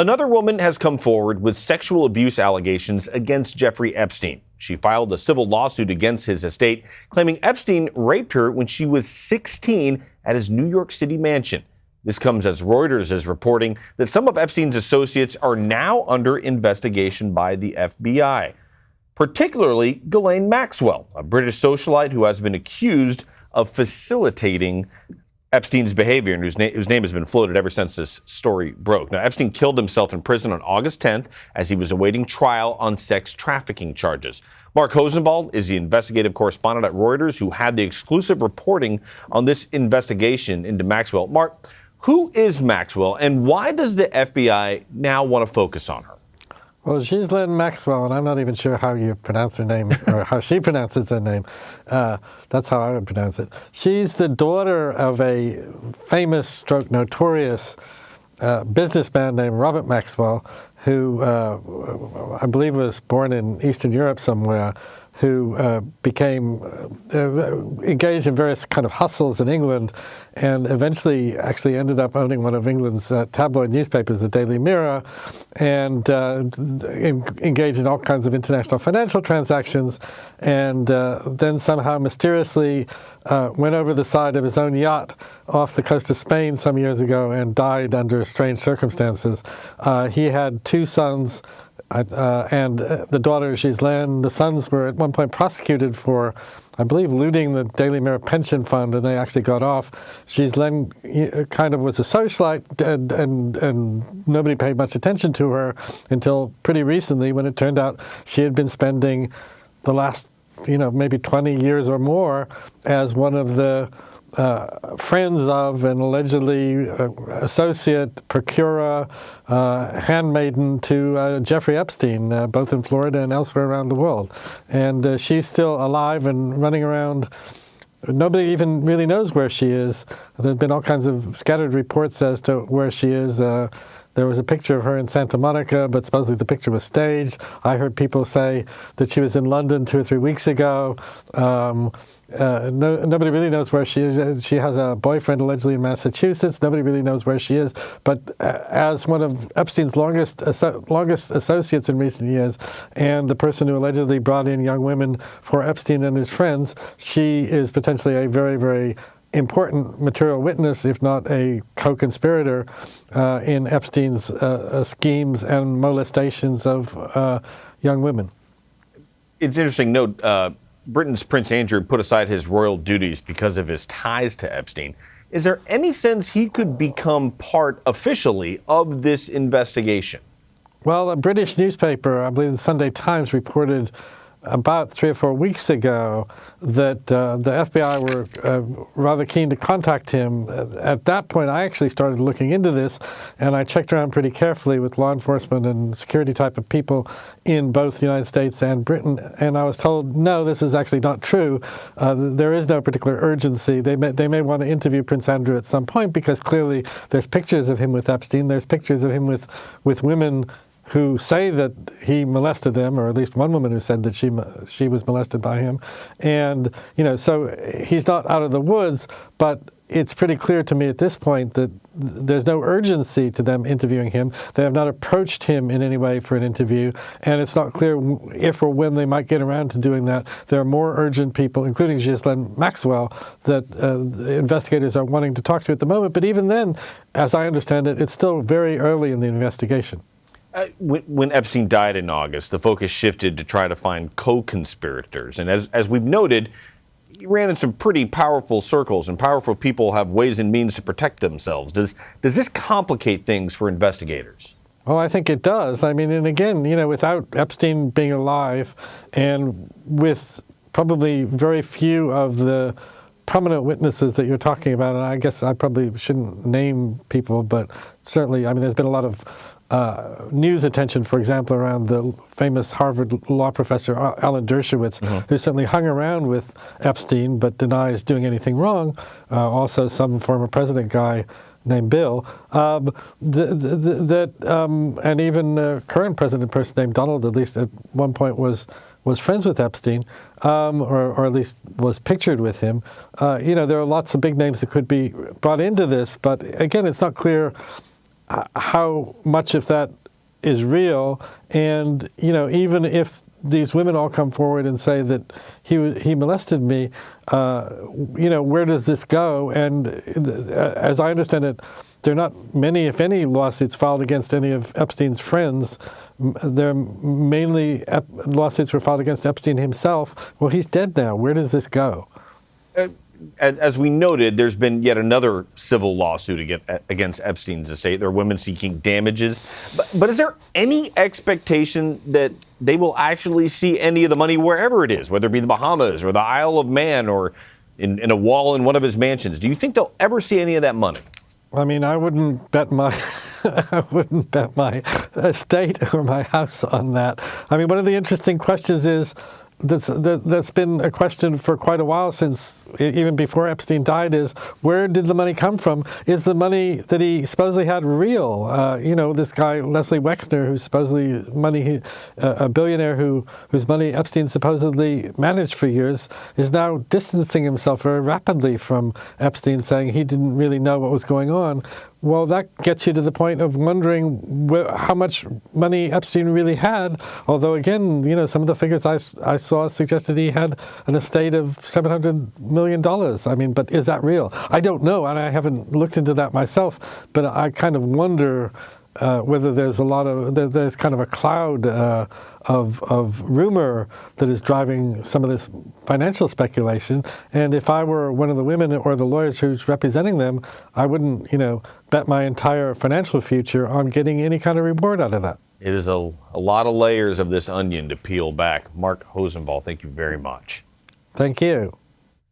Another woman has come forward with sexual abuse allegations against Jeffrey Epstein. She filed a civil lawsuit against his estate, claiming Epstein raped her when she was 16 at his New York City mansion. This comes as Reuters is reporting that some of Epstein's associates are now under investigation by the FBI, particularly Ghislaine Maxwell, a British socialite who has been accused of facilitating Epstein's behavior and whose name has been floated ever since this story broke. Now, Epstein killed himself in prison on August 10th as he was awaiting trial on sex trafficking charges. Mark Hosenball is the investigative correspondent at Reuters who had the exclusive reporting on this investigation into Maxwell. Mark, who is Maxwell and why does the FBI now want to focus on her? Well, she's Lynn Maxwell, and I'm not even sure how you pronounce her name or how she pronounces her name. That's how I would pronounce it. She's the daughter of a famous, notorious businessman named Robert Maxwell, who I believe was born in Eastern Europe somewhere, who became engaged in various kind of hustles in England and eventually actually ended up owning one of England's tabloid newspapers, the Daily Mirror, and engaged in all kinds of international financial transactions, and then somehow mysteriously went over the side of his own yacht off the coast of Spain some years ago and died under strange circumstances. He had two sons, and the daughter, Ghislaine. The sons were at one point prosecuted for, I believe, looting the Daily Mirror pension fund, and they actually got off. Ghislaine kind of was a socialite, and nobody paid much attention to her until pretty recently, when it turned out she had been spending the last, maybe 20 years or more as one of the friends of and allegedly associate, procurer, handmaiden to Jeffrey Epstein, both in Florida and elsewhere around the world. And she's still alive and running around. Nobody even really knows where she is. There have been all kinds of scattered reports as to where she is. There was a picture of her in Santa Monica, but supposedly the picture was staged. I heard people say that she was in London 2 or 3 weeks ago. Nobody really knows where she is. She has a boyfriend allegedly in Massachusetts. Nobody really knows where she is. But as one of Epstein's longest associates in recent years, and the person who allegedly brought in young women for Epstein and his friends, she is potentially a very, very important material witness, if not a co-conspirator in Epstein's schemes and molestations of young women. It's an interesting note. Britain's Prince Andrew put aside his royal duties because of his ties to Epstein. Is there any sense he could become part officially of this investigation? Well, a British newspaper, I believe the Sunday Times, reported about 3 or 4 weeks ago that the FBI were rather keen to contact him. At that point, I actually started looking into this, and I checked around pretty carefully with law enforcement and security type of people in both the United States and Britain, and I was told, no, this is actually not true. There is no particular urgency. They may want to interview Prince Andrew at some point, because clearly there's pictures of him with Epstein, there's pictures of him with women who say that he molested them, or at least one woman who said that she was molested by him. And, so he's not out of the woods, but it's pretty clear to me at this point that there's no urgency to them interviewing him. They have not approached him in any way for an interview, and it's not clear if or when they might get around to doing that. There are more urgent people, including Ghislaine Maxwell, that investigators are wanting to talk to at the moment. But even then, as I understand it, it's still very early in the investigation. When Epstein died in August, the focus shifted to try to find co-conspirators. And as we've noted, he ran in some pretty powerful circles, and powerful people have ways and means to protect themselves. Does this complicate things for investigators? Oh, I think it does. I mean, and again, without Epstein being alive, and with probably very few of the prominent witnesses that you're talking about, and I guess I probably shouldn't name people, but certainly, there's been a lot of news attention, for example, around the famous Harvard law professor Alan Dershowitz, who certainly hung around with Epstein but denies doing anything wrong. Also, some former president guy named Bill, and even current president person named Donald, at least at one point, was friends with Epstein, or at least was pictured with him. There are lots of big names that could be brought into this, but again, it's not clear how much of that is real, and even if these women all come forward and say that he molested me, where does this go? And as I understand it, there are not many, if any, lawsuits filed against any of Epstein's friends. They're mainly lawsuits were filed against Epstein himself. Well, he's dead now. Where does this go? As we noted, there's been yet another civil lawsuit against Epstein's estate. There are women seeking damages. But is there any expectation that they will actually see any of the money wherever it is, whether it be the Bahamas or the Isle of Man or in a wall in one of his mansions? Do you think they'll ever see any of that money? I mean, I wouldn't bet my estate or my house on that. I mean, one of the interesting questions is, that's been a question for quite a while, since even before Epstein died, is where did the money come from? Is the money that he supposedly had real? This guy, Leslie Wexner, who's supposedly a billionaire whose money Epstein supposedly managed for years, is now distancing himself very rapidly from Epstein, saying he didn't really know what was going on. Well, that gets you to the point of wondering how much money Epstein really had. Although, again, some of the figures I saw suggested he had an estate of $700 million. I mean, but is that real? I don't know, and I haven't looked into that myself. But I kind of wonder whether there's there's kind of a cloud of rumor that is driving some of this financial speculation. And if I were one of the women or the lawyers who's representing them, I wouldn't, bet my entire financial future on getting any kind of reward out of that. It is a lot of layers of this onion to peel back. Mark Hosenball, thank you very much. Thank you.